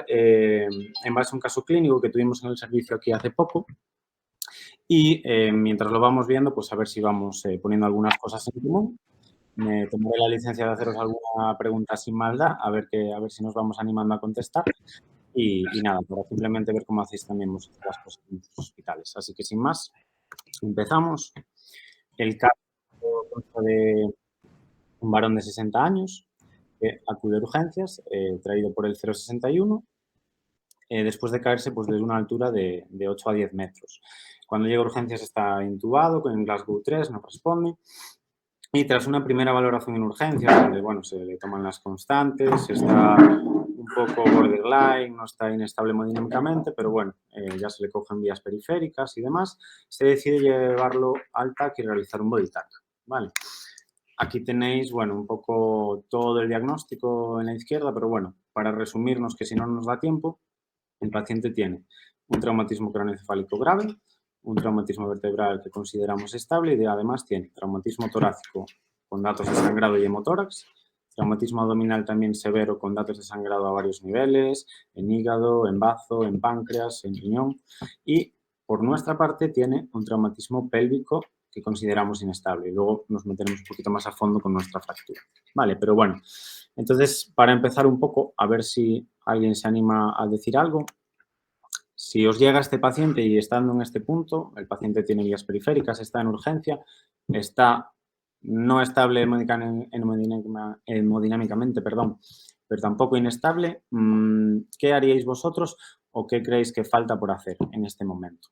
comentar en base a un caso clínico que tuvimos en el servicio aquí hace poco y mientras lo vamos viendo, pues a ver si vamos poniendo algunas cosas en común. Me tomaré la licencia de haceros alguna pregunta sin maldad, a ver si nos vamos animando a contestar. Y nada, para simplemente ver cómo hacéis también vosotros las cosas en vuestros hospitales. Así que sin más, empezamos. El caso consta de un varón de 60 años que acude a urgencias, traído por el 061, después de caerse pues, desde una altura de 8 a 10 metros. Cuando llega a urgencias está intubado con Glasgow 3, no responde. Y tras una primera valoración en urgencias, donde bueno, se le toman las constantes, está un poco borderline, no está inestable hemodinámicamente, pero bueno, ya se le cogen vías periféricas y demás, se decide llevarlo al TAC y realizar un body TAC, ¿vale? Aquí tenéis, bueno, un poco todo el diagnóstico en la izquierda, pero bueno, para resumirnos, que si no nos da tiempo, el paciente tiene un traumatismo craneoencefálico grave, un traumatismo vertebral que consideramos estable y además tiene traumatismo torácico con datos de sangrado y hemotórax, traumatismo abdominal también severo con datos de sangrado a varios niveles, en hígado, en bazo, en páncreas, en riñón y por nuestra parte tiene un traumatismo pélvico que consideramos inestable y luego nos meteremos un poquito más a fondo con nuestra fractura. Vale, pero bueno, entonces para empezar un poco, a ver si alguien se anima a decir algo. Si os llega este paciente y estando en este punto, el paciente tiene vías periféricas, está en urgencia, está no estable hemodinámicamente, perdón, pero tampoco inestable, ¿qué haríais vosotros o qué creéis que falta por hacer en este momento?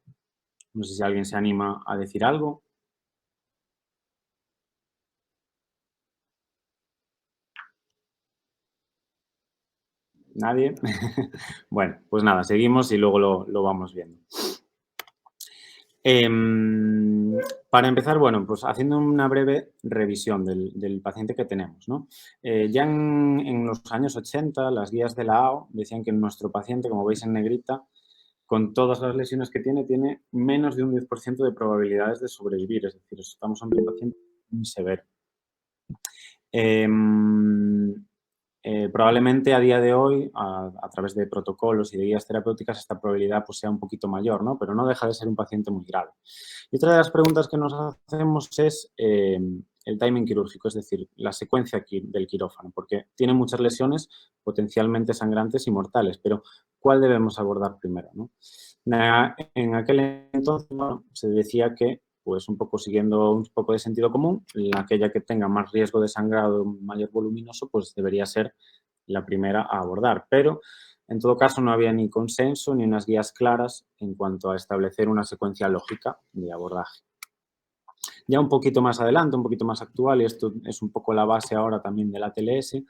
No sé si alguien se anima a decir algo. ¿Nadie? Bueno, pues nada, seguimos y luego lo vamos viendo. Para empezar, bueno, pues haciendo una breve revisión del paciente que tenemos, ¿no? Ya en los años 80, las guías de la AO decían que nuestro paciente, como veis en negrita, con todas las lesiones que tiene menos de un 10% de probabilidades de sobrevivir, es decir, estamos ante un paciente muy severo. Probablemente a día de hoy, a través de protocolos y de guías terapéuticas, esta probabilidad pues, sea un poquito mayor, ¿no? Pero no deja de ser un paciente muy grave. Y otra de las preguntas que nos hacemos es el timing quirúrgico, es decir, la secuencia del quirófano, porque tiene muchas lesiones potencialmente sangrantes y mortales, pero ¿cuál debemos abordar primero, ¿no? En aquel entonces, bueno, se decía que pues un poco siguiendo un poco de sentido común, aquella que tenga más riesgo de sangrado mayor voluminoso, pues debería ser la primera a abordar. Pero, en todo caso, no había ni consenso ni unas guías claras en cuanto a establecer una secuencia lógica de abordaje. Ya un poquito más adelante, un poquito más actual, y esto es un poco la base ahora también de la TLS,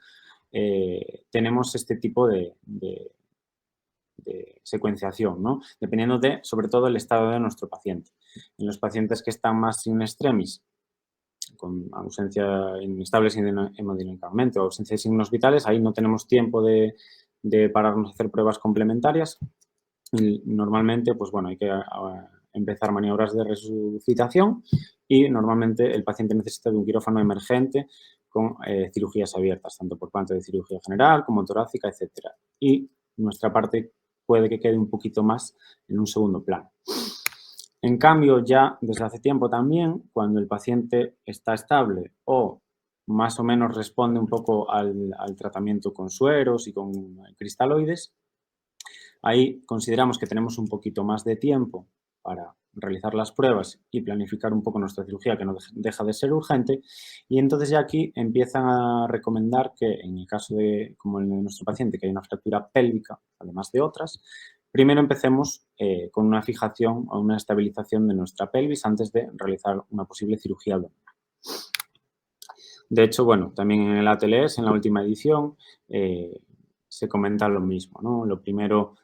tenemos este tipo de secuenciación, ¿no? Dependiendo de, sobre todo, el estado de nuestro paciente. En los pacientes que están más in extremis, con ausencia inestables hemodinámicamente o ausencia de signos vitales, ahí no tenemos tiempo de pararnos a hacer pruebas complementarias. Y normalmente, pues bueno, hay que empezar maniobras de resucitación y normalmente el paciente necesita de un quirófano emergente con cirugías abiertas, tanto por parte de cirugía general como torácica, etcétera. Y nuestra parte puede que quede un poquito más en un segundo plano. En cambio, ya desde hace tiempo también, cuando el paciente está estable o más o menos responde un poco al tratamiento con sueros y con cristaloides, ahí consideramos que tenemos un poquito más de tiempo para realizar las pruebas y planificar un poco nuestra cirugía, que no deja de ser urgente, y entonces ya aquí empiezan a recomendar que en el caso de, como en nuestro paciente, que hay una fractura pélvica, además de otras, primero empecemos con una fijación o una estabilización de nuestra pelvis antes de realizar una posible cirugía abdominal. De hecho, bueno, también en el ATLS, en la última edición, se comenta lo mismo, ¿no? Lo primero,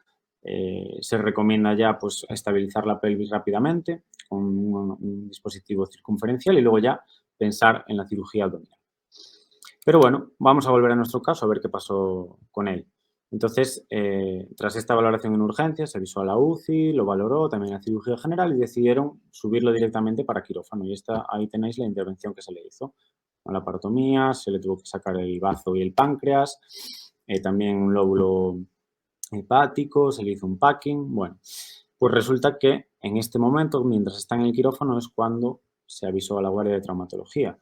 se recomienda ya pues, estabilizar la pelvis rápidamente con un dispositivo circunferencial y luego ya pensar en la cirugía abdominal. Pero bueno, vamos a volver a nuestro caso a ver qué pasó con él. Entonces, tras esta valoración en urgencias, se avisó a la UCI, lo valoró, también la cirugía general y decidieron subirlo directamente para quirófano. Y ahí tenéis la intervención que se le hizo. Con la parotomía, se le tuvo que sacar el bazo y el páncreas, también un lóbulo hepático, se le hizo un packing, bueno, pues resulta que en este momento, mientras está en el quirófano, es cuando se avisó a la guardia de traumatología.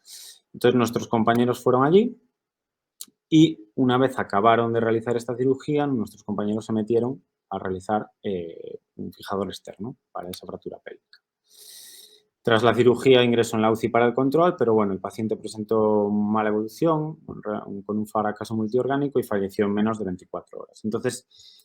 Entonces, nuestros compañeros fueron allí y una vez acabaron de realizar esta cirugía, nuestros compañeros se metieron a realizar un fijador externo para esa fractura pélvica. Tras la cirugía ingresó en la UCI para el control, pero bueno, el paciente presentó mala evolución con un fracaso multiorgánico y falleció en menos de 24 horas. Entonces,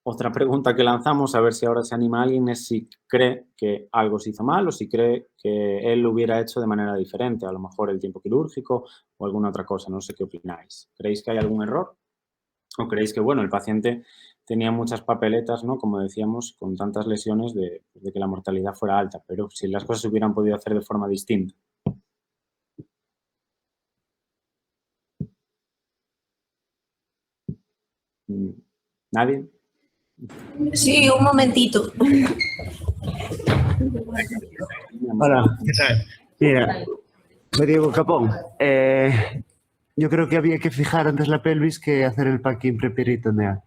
otra pregunta que lanzamos, a ver si ahora se anima alguien, es si cree que algo se hizo mal o si cree que él lo hubiera hecho de manera diferente, a lo mejor el tiempo quirúrgico o alguna otra cosa, no sé qué opináis. ¿Creéis que hay algún error? ¿O creéis que, bueno, el paciente tenía muchas papeletas, ¿no? Como decíamos, con tantas lesiones de que la mortalidad fuera alta, pero si las cosas se hubieran podido hacer de forma distinta? ¿Nadie? Sí, un momentito. Hola, ¿qué tal? Mira, soy Diego Capón. Yo creo que había que fijar antes la pelvis que hacer el packing preperitoneal.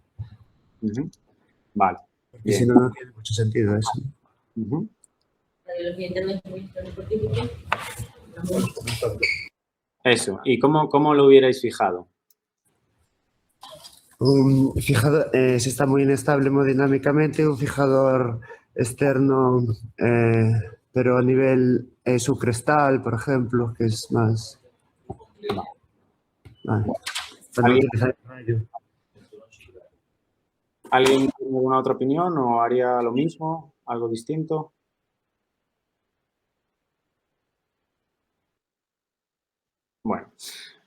Vale. Porque si no, no tiene mucho sentido eso. Eso. ¿Y cómo lo hubierais fijado? Un fijador, si está muy inestable hemodinámicamente, un fijador externo, pero a nivel subcrestal, por ejemplo, que es más... Vale. Para no utilizar el rayo. ¿Alguien tiene alguna otra opinión o haría lo mismo, algo distinto? Bueno,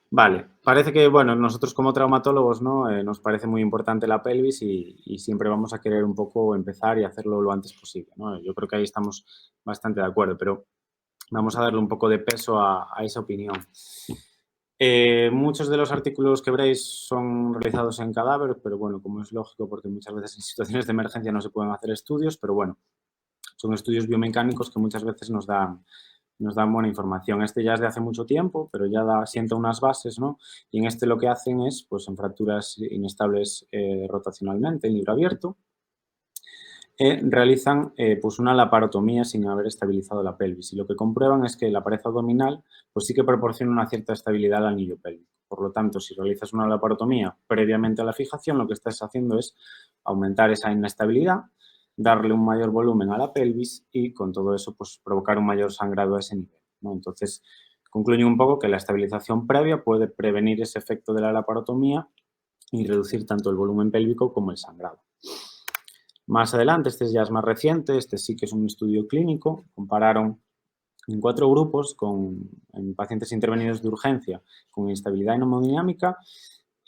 vale. Parece que, bueno, nosotros como traumatólogos, ¿no? Nos parece muy importante la pelvis y siempre vamos a querer un poco empezar y hacerlo lo antes posible, ¿no? Yo creo que ahí estamos bastante de acuerdo, pero vamos a darle un poco de peso a esa opinión. Muchos de los artículos que veréis son realizados en cadáver, pero bueno, como es lógico, porque muchas veces en situaciones de emergencia no se pueden hacer estudios, pero bueno, son estudios biomecánicos que muchas veces nos dan buena información. Este ya es de hace mucho tiempo, pero ya sienta unas bases, ¿no? Y en este lo que hacen es, pues en fracturas inestables rotacionalmente, en libro abierto, realizan pues una laparotomía sin haber estabilizado la pelvis. Y lo que comprueban es que la pared abdominal pues sí que proporciona una cierta estabilidad al anillo pélvico. Por lo tanto, si realizas una laparotomía previamente a la fijación, lo que estás haciendo es aumentar esa inestabilidad, darle un mayor volumen a la pelvis y con todo eso pues provocar un mayor sangrado a ese nivel, ¿no? Entonces, concluye un poco que la estabilización previa puede prevenir ese efecto de la laparotomía y reducir tanto el volumen pélvico como el sangrado. Más adelante, este ya es más reciente, este sí que es un estudio clínico, compararon en 4 grupos en pacientes intervenidos de urgencia con instabilidad hemodinámica,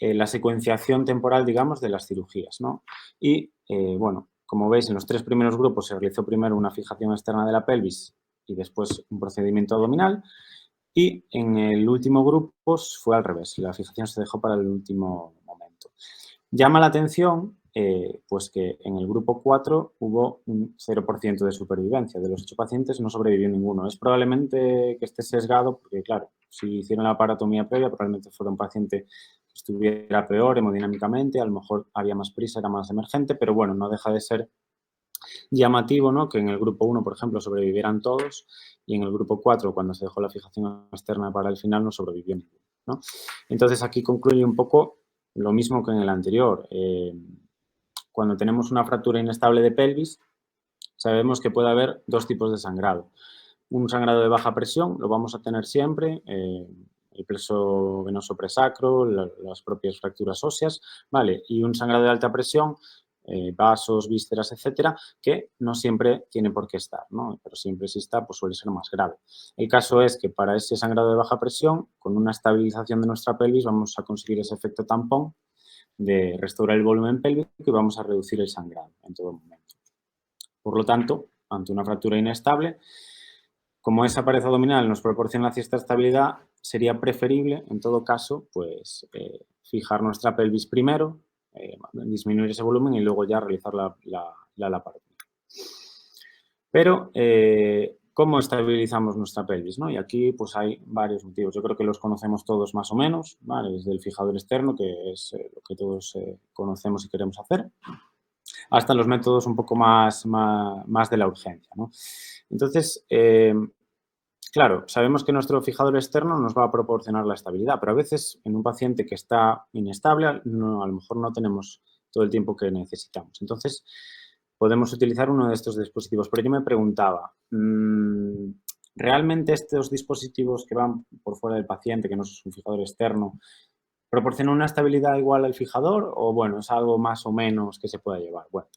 la secuenciación temporal, digamos, de las cirugías, ¿no? Y, bueno, como veis, en los 3 primeros grupos se realizó primero una fijación externa de la pelvis y después un procedimiento abdominal, y en el último grupo fue al revés, la fijación se dejó para el último momento. Llama la atención pues que en el grupo 4 hubo un 0% de supervivencia. De los 8 pacientes no sobrevivió ninguno. Es probablemente que esté sesgado porque, claro, si hicieron la paratomía previa, probablemente fuera un paciente que estuviera peor hemodinámicamente, a lo mejor había más prisa, era más emergente, pero bueno, no deja de ser llamativo, ¿no? Que en el grupo 1, por ejemplo, sobrevivieran todos y en el grupo 4, cuando se dejó la fijación externa para el final, no sobrevivió ninguno, ¿no? Entonces, aquí concluye un poco lo mismo que en el anterior. Cuando tenemos una fractura inestable de pelvis, sabemos que puede haber 2 tipos de sangrado. Un sangrado de baja presión, lo vamos a tener siempre, el plexo venoso presacro, las propias fracturas óseas, ¿vale? Y un sangrado de alta presión, vasos, vísceras, etcétera, que no siempre tiene por qué estar, ¿no? Pero siempre si está, pues suele ser más grave. El caso es que para ese sangrado de baja presión, con una estabilización de nuestra pelvis, vamos a conseguir ese efecto tampón de restaurar el volumen pélvico y vamos a reducir el sangrado en todo momento. Por lo tanto, ante una fractura inestable, como esa pared abdominal nos proporciona cierta estabilidad, sería preferible, en todo caso, pues fijar nuestra pelvis primero, disminuir ese volumen y luego ya realizar la laparotomía. Pero, ¿cómo estabilizamos nuestra pelvis, ¿no? Y aquí pues hay varios motivos. Yo creo que los conocemos todos más o menos, ¿vale? Desde el fijador externo, que es lo que todos conocemos y queremos hacer. hasta los métodos un poco más de la urgencia, ¿no? Entonces, claro, sabemos que nuestro fijador externo nos va a proporcionar la estabilidad, pero a veces en un paciente que está inestable, a lo mejor no tenemos todo el tiempo que necesitamos. Entonces, podemos utilizar uno de estos dispositivos. Pero yo me preguntaba, ¿realmente estos dispositivos que van por fuera del paciente, que no es un fijador externo, proporcionan una estabilidad igual al fijador o, bueno, es algo más o menos que se pueda llevar? Bueno,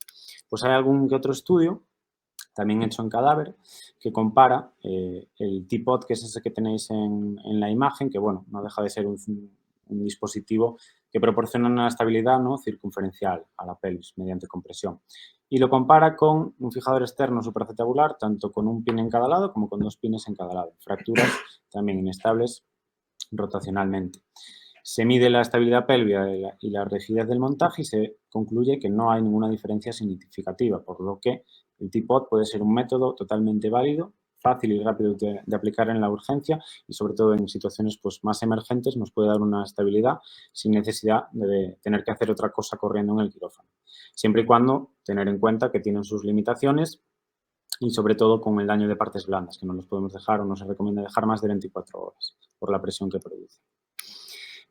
pues hay algún que otro estudio, también hecho en cadáver, que compara el T-Pod, que es ese que tenéis en la imagen, que, bueno, no deja de ser un dispositivo que proporciona una estabilidad, ¿no?, circunferencial a la pelvis mediante compresión. Y lo compara con un fijador externo supracetabular, tanto con un pin en cada lado como con 2 pines en cada lado. Fracturas también inestables rotacionalmente. Se mide la estabilidad pélvica y la rigidez del montaje y se concluye que no hay ninguna diferencia significativa, por lo que el T-Pod puede ser un método totalmente válido, fácil y rápido de aplicar en la urgencia y, sobre todo, en situaciones pues, más emergentes nos puede dar una estabilidad sin necesidad de tener que hacer otra cosa corriendo en el quirófano. Siempre y cuando tener en cuenta que tienen sus limitaciones y, sobre todo, con el daño de partes blandas, que no los podemos dejar o no se recomienda dejar más de 24 horas por la presión que produce.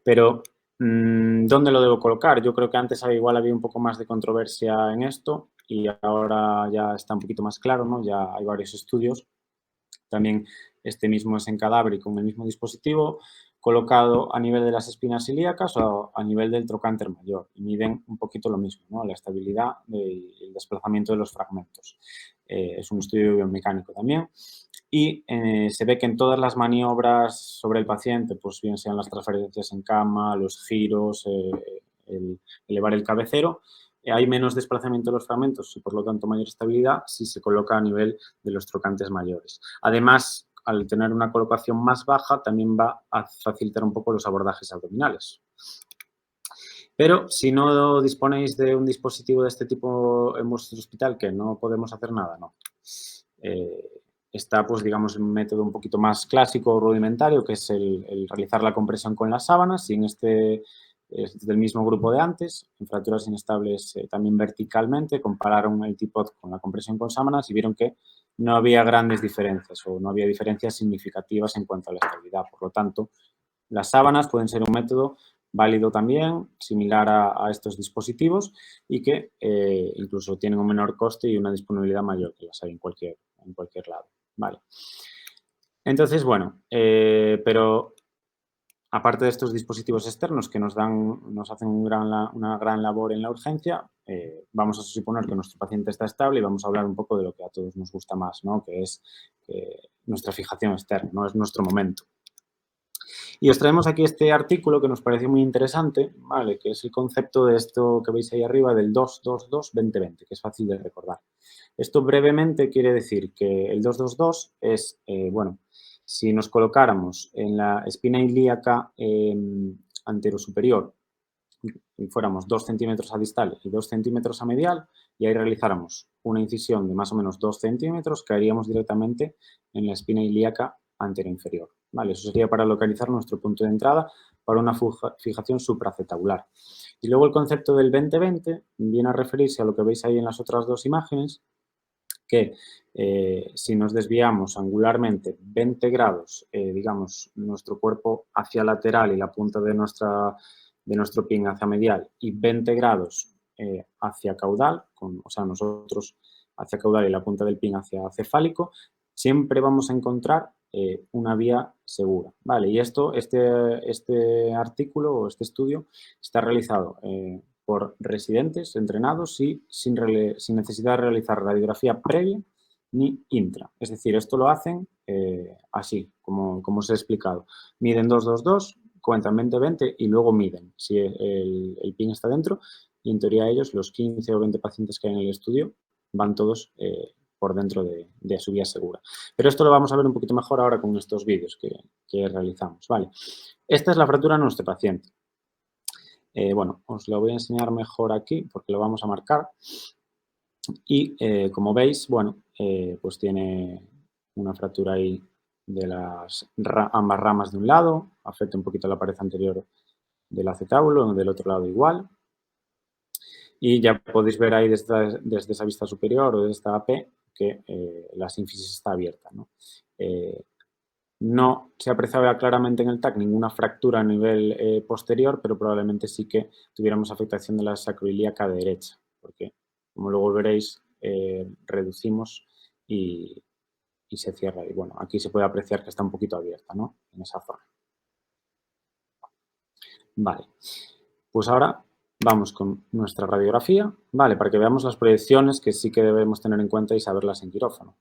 Pero, ¿dónde lo debo colocar? Yo creo que antes igual había un poco más de controversia en esto y ahora ya está un poquito más claro, ¿no? Ya hay varios estudios. También este mismo es en cadáver y con el mismo dispositivo, colocado a nivel de las espinas ilíacas o a nivel del trocánter mayor. Y miden un poquito lo mismo, ¿no? La estabilidad y el desplazamiento de los fragmentos. Es un estudio biomecánico también. Y se ve que en todas las maniobras sobre el paciente, pues bien sean las transferencias en cama, los giros, el elevar el cabecero, hay menos desplazamiento de los fragmentos y, por lo tanto, mayor estabilidad si se coloca a nivel de los trocantes mayores. Además, al tener una colocación más baja, también va a facilitar un poco los abordajes abdominales. Pero si no disponéis de un dispositivo de este tipo en vuestro hospital, que no podemos hacer nada, no. Está, pues, digamos, un método un poquito más clásico o rudimentario, que es el realizar la compresión con las sábanas, y en este es del mismo grupo de antes, en fracturas inestables también verticalmente, compararon el T-Pod con la compresión con sábanas y vieron que no había grandes diferencias o no había diferencias significativas en cuanto a la estabilidad. Por lo tanto, las sábanas pueden ser un método válido también, similar a estos dispositivos y que incluso tienen un menor coste y una disponibilidad mayor que las hay en cualquier lado. Vale. Entonces, bueno, pero aparte de estos dispositivos externos que nos hacen una gran labor en la urgencia, vamos a suponer que nuestro paciente está estable y vamos a hablar un poco de lo que a todos nos gusta más, ¿no? Que es nuestra fijación externa, ¿no? Es nuestro momento. Y os traemos aquí este artículo que nos pareció muy interesante, ¿vale? Que es el concepto de esto que veis ahí arriba del 222-2020, que es fácil de recordar. Esto brevemente quiere decir que el 222 es, bueno, si nos colocáramos en la espina ilíaca anterosuperior y fuéramos 2 centímetros a distal y 2 centímetros a medial y ahí realizáramos una incisión de más o menos 2 centímetros, caeríamos directamente en la espina ilíaca anteroinferior. ¿Vale? Eso sería para localizar nuestro punto de entrada para una fijación supracetabular. Y luego el concepto del 20-20 viene a referirse a lo que veis ahí en las otras dos imágenes, que si nos desviamos angularmente 20 grados, digamos, nuestro cuerpo hacia lateral y la punta de nuestro pin hacia medial y 20 grados hacia caudal, o sea, nosotros hacia caudal y la punta del pin hacia cefálico, siempre vamos a encontrar una vía segura, ¿vale? Y este artículo o este estudio está realizado por residentes entrenados y sin necesidad de realizar radiografía previa ni intra. Es decir, esto lo hacen así, como os he explicado. Miden 222, cuentan 20-20 y luego miden si el pin está dentro y, en teoría, ellos, los 15 o 20 pacientes que hay en el estudio, van todos por dentro de su vía segura. Pero esto lo vamos a ver un poquito mejor ahora con estos vídeos que realizamos, ¿vale? Esta es la fractura de nuestro paciente. Bueno, os lo voy a enseñar mejor aquí porque lo vamos a marcar. Y como veis, bueno, pues tiene una fractura ahí de ambas ramas de un lado, afecta un poquito la pared anterior del acetábulo, del otro lado igual. Y ya podéis ver ahí desde esa vista superior o desde esta AP que la sínfisis está abierta, ¿no? No se apreciaba claramente en el TAC ninguna fractura a nivel posterior, pero probablemente sí que tuviéramos afectación de la sacroiliaca derecha, porque, como luego veréis, reducimos y se cierra. Y bueno, aquí se puede apreciar que está un poquito abierta, ¿no? En esa zona. Vale, pues ahora vamos con nuestra radiografía, ¿vale? Para que veamos las proyecciones que sí que debemos tener en cuenta y saberlas en quirófano.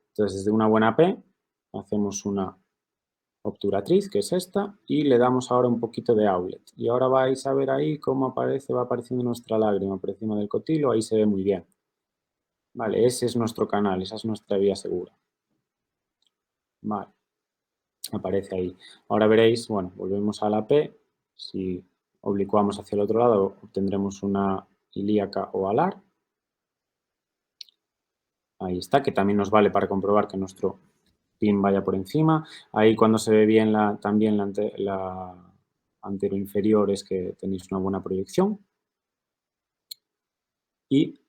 Entonces, desde una buena P, hacemos una obturatriz, que es esta, y le damos ahora un poquito de outlet. Y ahora vais a ver ahí cómo va apareciendo nuestra lágrima por encima del cotilo, ahí se ve muy bien. Vale, ese es nuestro canal, esa es nuestra vía segura. Vale, aparece ahí. Ahora veréis, bueno, volvemos a la P, si oblicuamos hacia el otro lado obtendremos una ilíaca o alar. Ahí está, que también nos vale para comprobar que nuestro pin vaya por encima. Ahí cuando se ve bien también la anteroinferior es que tenéis una buena proyección. Y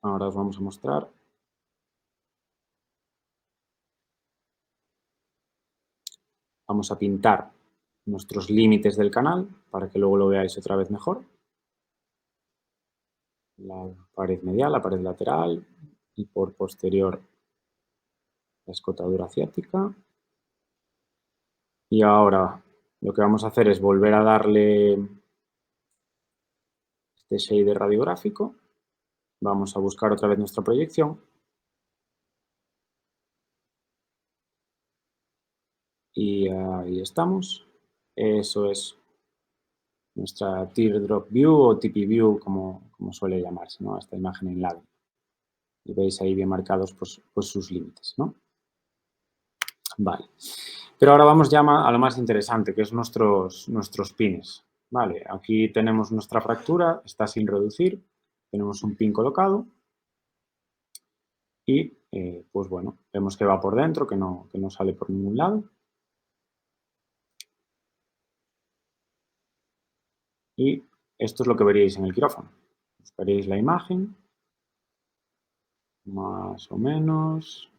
ahora os vamos a mostrar. Vamos a pintar nuestros límites del canal para que luego lo veáis otra vez mejor. La pared medial, la pared lateral y por posterior la escotadura ciática. Y ahora lo que vamos a hacer es volver a darle este shader radiográfico. Vamos a buscar otra vez nuestra proyección. Y ahí estamos. Eso es nuestra teardrop view o TP view, como suele llamarse, ¿no? Esta imagen en lágrima. Y veis ahí bien marcados pues sus límites, ¿no? Vale. Pero ahora vamos ya a lo más interesante, que es nuestros pines. Vale, aquí tenemos nuestra fractura, está sin reducir, tenemos un pin colocado y, pues bueno, vemos que va por dentro, que no sale por ningún lado. Y esto es lo que veríais en el quirófano. Buscaréis la imagen, más o menos.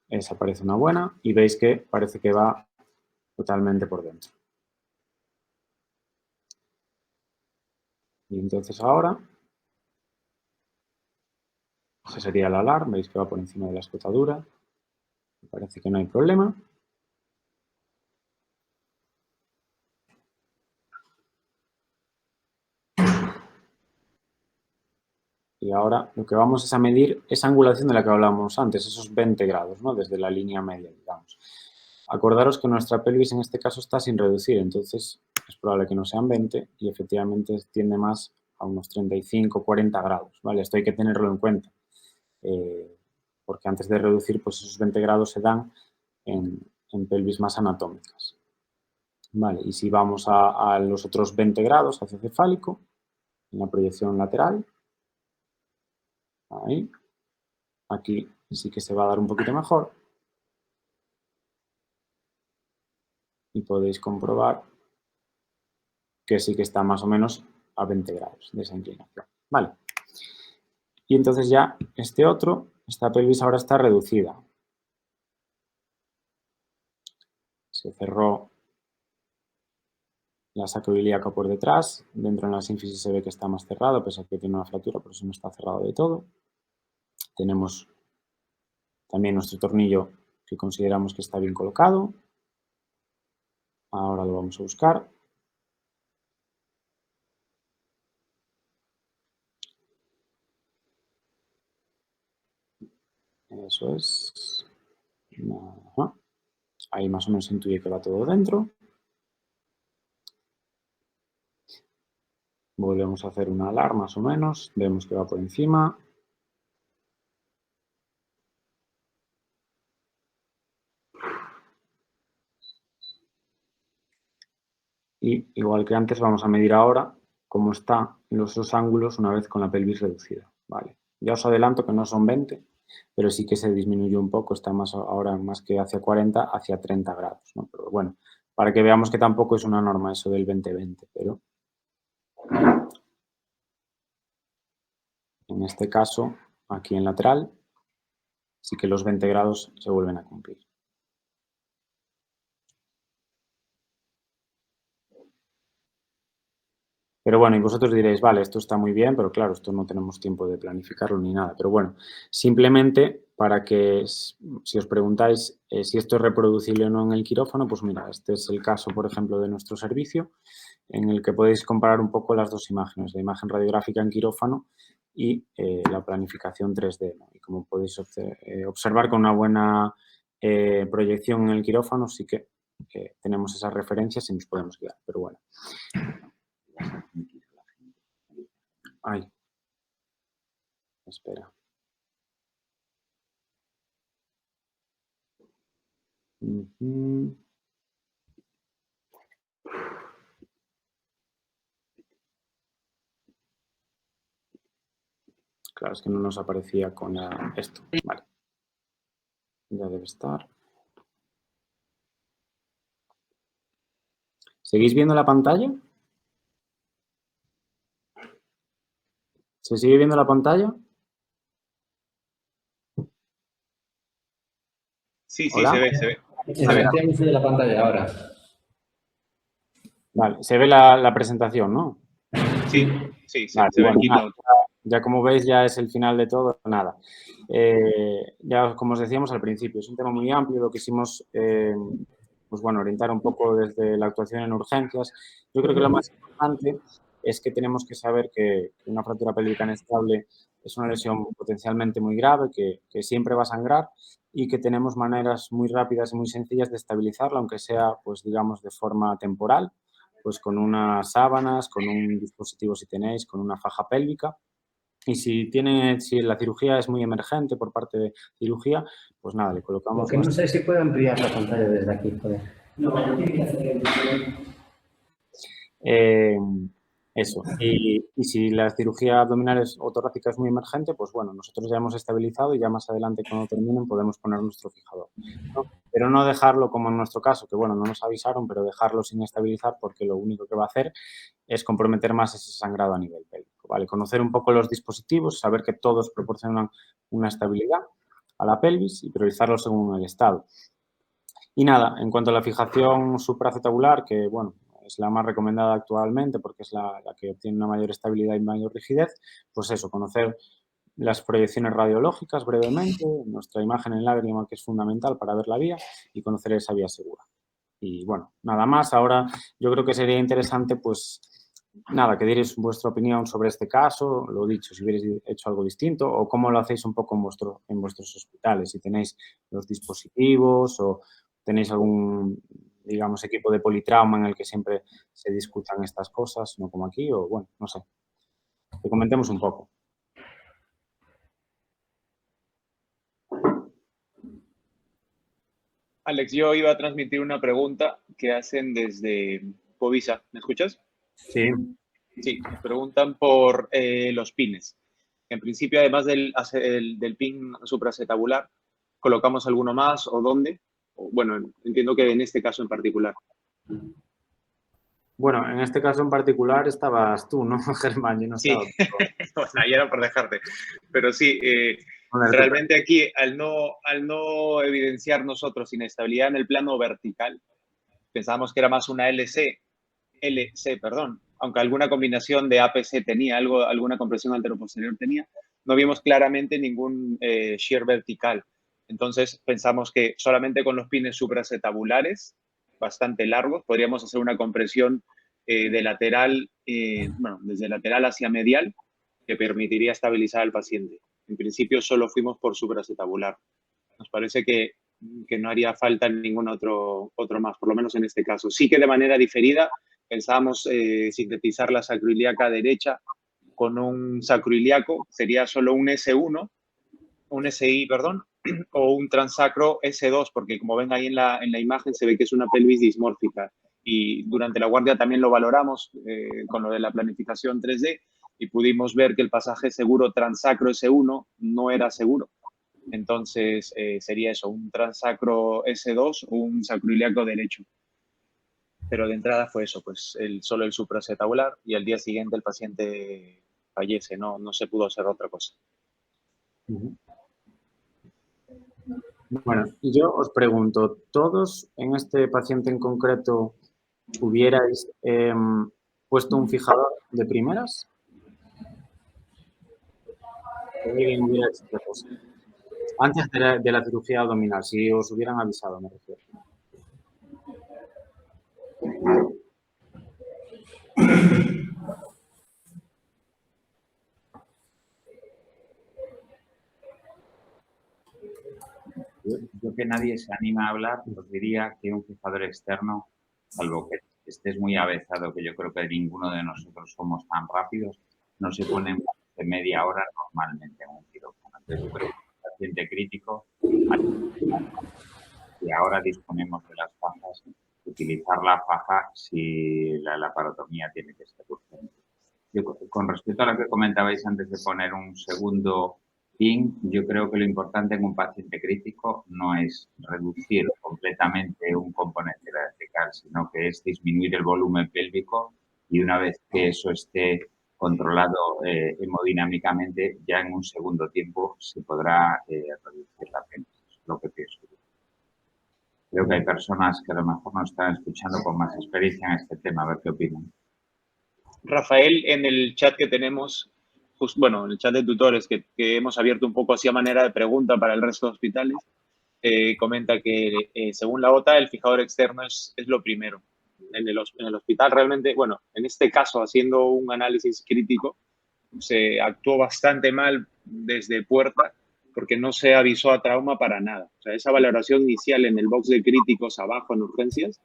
Esa parece una buena y veis que parece que va totalmente por dentro. Y entonces ahora, ese sería el alar, veis que va por encima de la escotadura. Parece que no hay problema. Y ahora lo que vamos es a medir esa angulación de la que hablábamos antes, esos 20 grados, ¿no? Desde la línea media, digamos. Acordaros que nuestra pelvis en este caso está sin reducir, entonces es probable que no sean 20 y efectivamente tiende más a unos 35, 40 grados, ¿vale? Esto hay que tenerlo en cuenta, porque antes de reducir, pues esos 20 grados se dan en pelvis más anatómicas. Vale, y si vamos a los otros 20 grados hacia cefálico, en la proyección lateral, ahí, aquí sí que se va a dar un poquito mejor. Y podéis comprobar que sí que está más o menos a 20 grados de esa inclinación. Vale. Y entonces ya esta pelvis ahora está reducida. Se cerró la sacroiliaca por detrás. Dentro en la sínfisis se ve que está más cerrado, pese a que tiene una fractura, por eso no está cerrado de todo. Tenemos también nuestro tornillo que consideramos que está bien colocado. Ahora lo vamos a buscar. Eso es. Ajá. Ahí más o menos se intuye que va todo dentro. Volvemos a hacer una alar más o menos. Vemos que va por encima. Y igual que antes vamos a medir ahora cómo están los dos ángulos una vez con la pelvis reducida. Vale. Ya os adelanto que no son 20, pero sí que se disminuyó un poco, está más ahora más que hacia 40, hacia 30 grados, ¿no? Pero bueno, para que veamos que tampoco es una norma eso del 20-20, pero En este caso, aquí en lateral, sí que los 20 grados se vuelven a cumplir. Pero bueno, y vosotros diréis, vale, esto está muy bien, pero claro, esto no tenemos tiempo de planificarlo ni nada. Pero bueno, simplemente para que, si os preguntáis si esto es reproducible o no en el quirófano, pues mira, este es el caso, por ejemplo, de nuestro servicio, en el que podéis comparar un poco las dos imágenes, la imagen radiográfica en quirófano y la planificación 3D, ¿no? Y como podéis observar con una buena proyección en el quirófano, sí que tenemos esas referencias y nos podemos guiar. Pero bueno. Ay. Espera. Claro, es que no nos aparecía con esto. Vale. Ya debe estar. ¿Seguís viendo la pantalla? ¿Se sigue viendo la pantalla? Sí, ¿Hola? se ve, se ve. Efectivamente se ve la pantalla ahora. Vale, se ve la presentación, ¿no? Sí, Vale, se ve el bueno, keynote. ya como veis, ya es el final de todo, nada. Ya como os decíamos al principio, es un tema muy amplio, lo quisimos pues bueno, orientar un poco desde la actuación en urgencias. Yo creo que lo más importante es que tenemos que saber que una fractura pélvica inestable es una lesión potencialmente muy grave, que siempre va a sangrar y que tenemos maneras muy rápidas y muy sencillas de estabilizarla, aunque sea, pues digamos, de forma temporal, pues con unas sábanas, con un dispositivo si tenéis, con una faja pélvica. Y si la cirugía es muy emergente por parte de cirugía, pues nada, le Lo colocamos... que no sé si puedo ampliar la pantalla desde aquí, joder. No, pero tiene que hacer eso. Y si la cirugía abdominal o torácica es muy emergente, pues bueno, nosotros ya hemos estabilizado y ya más adelante cuando terminen podemos poner nuestro fijador, ¿no? Pero no dejarlo como en nuestro caso, que bueno, no nos avisaron, pero dejarlo sin estabilizar porque lo único que va a hacer es comprometer más ese sangrado a nivel pélvico, ¿vale? Conocer un poco los dispositivos, saber que todos proporcionan una estabilidad a la pelvis y priorizarlo según el estado. Y nada, en cuanto a la fijación supracetabular, que bueno, es la más recomendada actualmente porque es la que obtiene una mayor estabilidad y mayor rigidez, pues eso, conocer las proyecciones radiológicas brevemente, nuestra imagen en lágrima que es fundamental para ver la vía y conocer esa vía segura. Y bueno, nada más. Ahora yo creo que sería interesante, pues, nada, que dierais vuestra opinión sobre este caso, lo dicho, si hubierais hecho algo distinto o cómo lo hacéis un poco en vuestros hospitales, si tenéis los dispositivos o tenéis algún, digamos, equipo de politrauma en el que siempre se discutan estas cosas, no como aquí, o bueno, no sé, que comentemos un poco. Alex, yo iba a transmitir una pregunta que hacen desde Covisa. ¿Me escuchas? Sí. Sí, preguntan por los pines. En principio, además del pin supracetabular, ¿colocamos alguno más o dónde? Bueno, entiendo que en este caso en particular. Bueno, en este caso en particular estabas tú, ¿no, Germán? Yo no Sí, estaba. bueno, ahí era por dejarte. Pero sí, realmente aquí, al no evidenciar nosotros inestabilidad en el plano vertical, pensábamos que era más una LC, perdón, aunque alguna combinación de APC tenía, alguna compresión anteroposterior tenía, no vimos claramente ningún shear vertical. Entonces pensamos que solamente con los pines supracetabulares, bastante largos, podríamos hacer una compresión de lateral, bueno, desde lateral hacia medial, que permitiría estabilizar al paciente. En principio solo fuimos por supracetabular. Nos parece que no haría falta ningún otro más, por lo menos en este caso. Sí que de manera diferida pensábamos sintetizar la sacroiliaca derecha con un sacroiliaco, sería solo un S1, un SI, perdón, o un transacro S2, porque como ven ahí en la imagen se ve que es una pelvis dismórfica. Y durante la guardia también lo valoramos con lo de la planificación 3D y pudimos ver que el pasaje seguro transacro S1 no era seguro. Entonces sería eso, un transacro S2 o un sacroiliaco derecho. Pero de entrada fue eso, pues solo el supracetabular y al día siguiente el paciente fallece, no se pudo hacer otra cosa. Bueno, yo os pregunto, ¿todos en este paciente en concreto hubierais puesto un fijador de primeras? ¿Alguien hubiera hecho otra cosa? Antes de la cirugía abdominal, si os hubieran avisado, me refiero. Yo que nadie se anima a hablar, os diría que un fijador externo, salvo que estés muy avezado, que yo creo que ninguno de nosotros somos tan rápidos, no se pone más de media hora normalmente en un quirófano. Entonces yo creo que un paciente crítico, y ahora disponemos de las fajas, utilizar la faja si la laparotomía tiene que ser urgente. Con respecto a lo que comentabais antes de poner un segundo pin, yo creo que lo importante en un paciente crítico no es reducir completamente un componente vertical, sino que es disminuir el volumen pélvico y una vez que eso esté controlado hemodinámicamente, ya en un segundo tiempo se podrá reducir la pena. Es lo que pienso. Creo que hay personas que a lo mejor nos están escuchando con más experiencia en este tema, a ver qué opinan. Rafael, en el chat que tenemos, bueno, en el chat de tutores que hemos abierto un poco así a manera de pregunta para el resto de hospitales, comenta que según la OTA el fijador externo es lo primero. En el hospital realmente, bueno, en este caso haciendo un análisis crítico, se actuó bastante mal desde puerta porque no se avisó a trauma para nada. O sea, esa valoración inicial en el box de críticos abajo en urgencias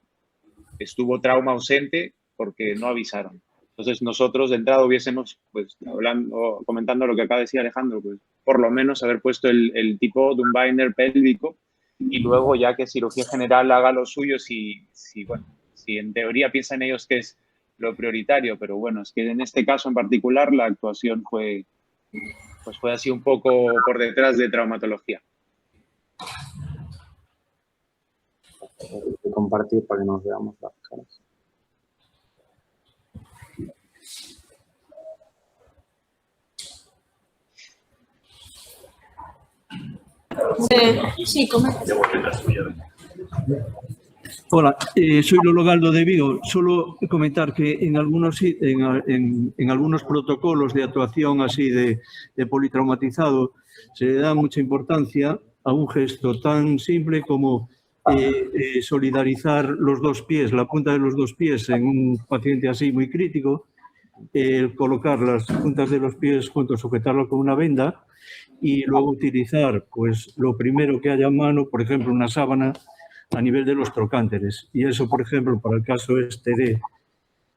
estuvo trauma ausente porque no avisaron. Entonces, nosotros de entrada hubiésemos, pues, comentando lo que acaba de decir Alejandro, pues, por lo menos haber puesto el tipo de un binder pélvico y luego ya que cirugía general haga lo suyo si en teoría piensan ellos que es lo prioritario, pero bueno, es que en este caso en particular la actuación fue así un poco por detrás de traumatología. Voy a compartir para que nos veamos las caras. Sí, comenta. Hola, soy Lolo Galdo de Vigo. Solo comentar que en algunos protocolos de actuación así de politraumatizado se le da mucha importancia a un gesto tan simple como solidarizar los dos pies, la punta de los dos pies en un paciente así muy crítico, colocar las puntas de los pies juntos, sujetarlo con una venda y luego utilizar pues lo primero que haya a mano, por ejemplo, una sábana a nivel de los trocánteres. Y eso, por ejemplo, para el caso este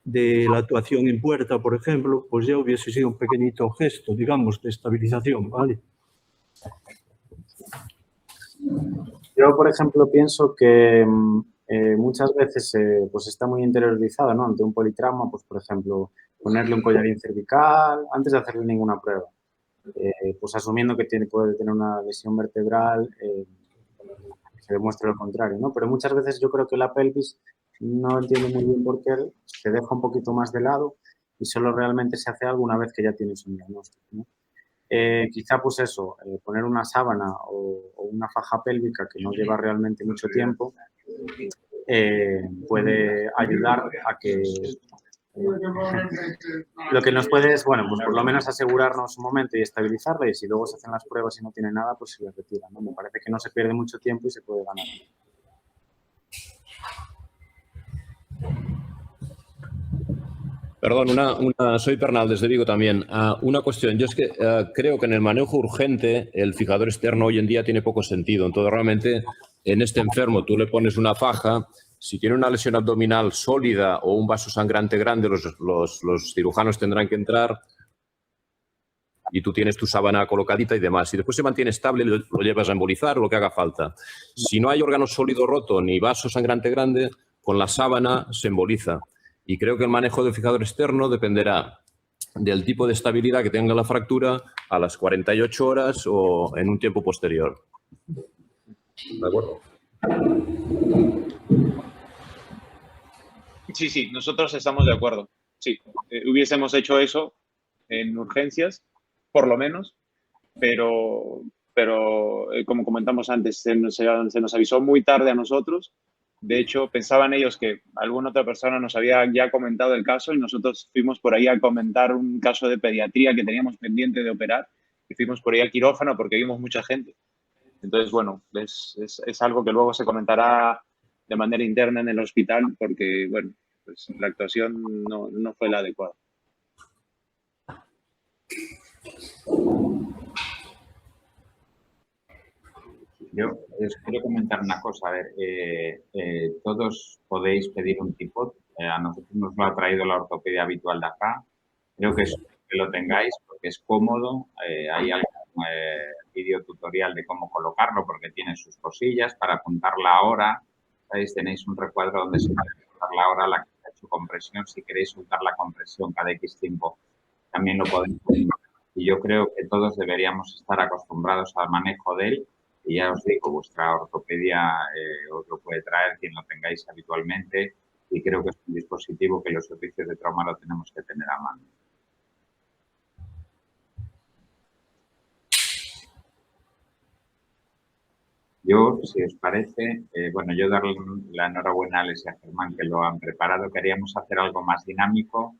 de la actuación en puerta, por ejemplo, pues ya hubiese sido un pequeñito gesto, digamos, de estabilización, ¿vale? Yo, por ejemplo, pienso que muchas veces pues está muy interiorizado, ¿no? Ante un politrauma, pues, por ejemplo, ponerle un collarín cervical antes de hacerle ninguna prueba. Pues asumiendo que puede tener una lesión vertebral, se demuestra lo contrario, ¿no? Pero muchas veces yo creo que la pelvis no entiende muy bien por qué se deja un poquito más de lado y solo realmente se hace algo una vez que ya tienes un diagnóstico, ¿no? Quizá pues eso, poner una sábana o una faja pélvica que no lleva realmente mucho tiempo puede ayudar a que lo que nos puede es, bueno, pues por lo menos asegurarnos un momento y estabilizarla y si luego se hacen las pruebas y no tiene nada, pues se les retira, ¿no? Me parece que no se pierde mucho tiempo y se puede ganar. Perdón, soy Pernal desde Vigo también. Una cuestión, yo es que creo que en el manejo urgente el fijador externo hoy en día tiene poco sentido. Entonces realmente en este enfermo tú le pones una faja, si tiene una lesión abdominal sólida o un vaso sangrante grande, los cirujanos tendrán que entrar y tú tienes tu sábana colocadita y demás. Si después se mantiene estable, lo llevas a embolizar o lo que haga falta. Si no hay órgano sólido roto ni vaso sangrante grande, con la sábana se emboliza. Y creo que el manejo del fijador externo dependerá del tipo de estabilidad que tenga la fractura a las 48 horas o en un tiempo posterior. ¿De acuerdo? Sí, nosotros estamos de acuerdo. Sí, hubiésemos hecho eso en urgencias, por lo menos, pero como comentamos antes, se nos avisó muy tarde a nosotros. De hecho, pensaban ellos que alguna otra persona nos había ya comentado el caso y nosotros fuimos por ahí a comentar un caso de pediatría que teníamos pendiente de operar y fuimos por ahí a quirófano porque vimos mucha gente. Entonces, bueno, es algo que luego se comentará de manera interna en el hospital porque, bueno, pues la actuación no fue la adecuada. Yo os quiero comentar una cosa. A ver, todos podéis pedir un tipod. A nosotros nos lo ha traído la ortopedia habitual de acá. Creo que es que lo tengáis porque es cómodo. Hay algún vídeo tutorial de cómo colocarlo porque tiene sus cosillas para apuntar la hora. ¿Sabéis? Tenéis un recuadro donde se puede apuntar la hora a la que ha hecho compresión. Si queréis soltar la compresión cada X tiempo, también lo podéis hacer. Y yo creo que todos deberíamos estar acostumbrados al manejo de él. Y ya os digo, vuestra ortopedia os lo puede traer, quien lo tengáis habitualmente, y creo que es un dispositivo que los servicios de trauma lo tenemos que tener a mano. Yo, si os parece, bueno, yo darle la enhorabuena a Alex y a Germán que lo han preparado. Queríamos hacer algo más dinámico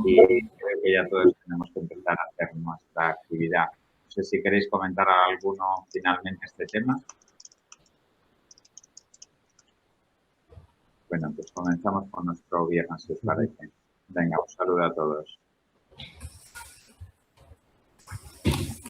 y creo que ya todos tenemos que empezar a hacer nuestra actividad. No sé si queréis comentar a alguno finalmente este tema. Bueno, pues comenzamos con nuestro viernes, si os parece. Venga, un saludo a todos.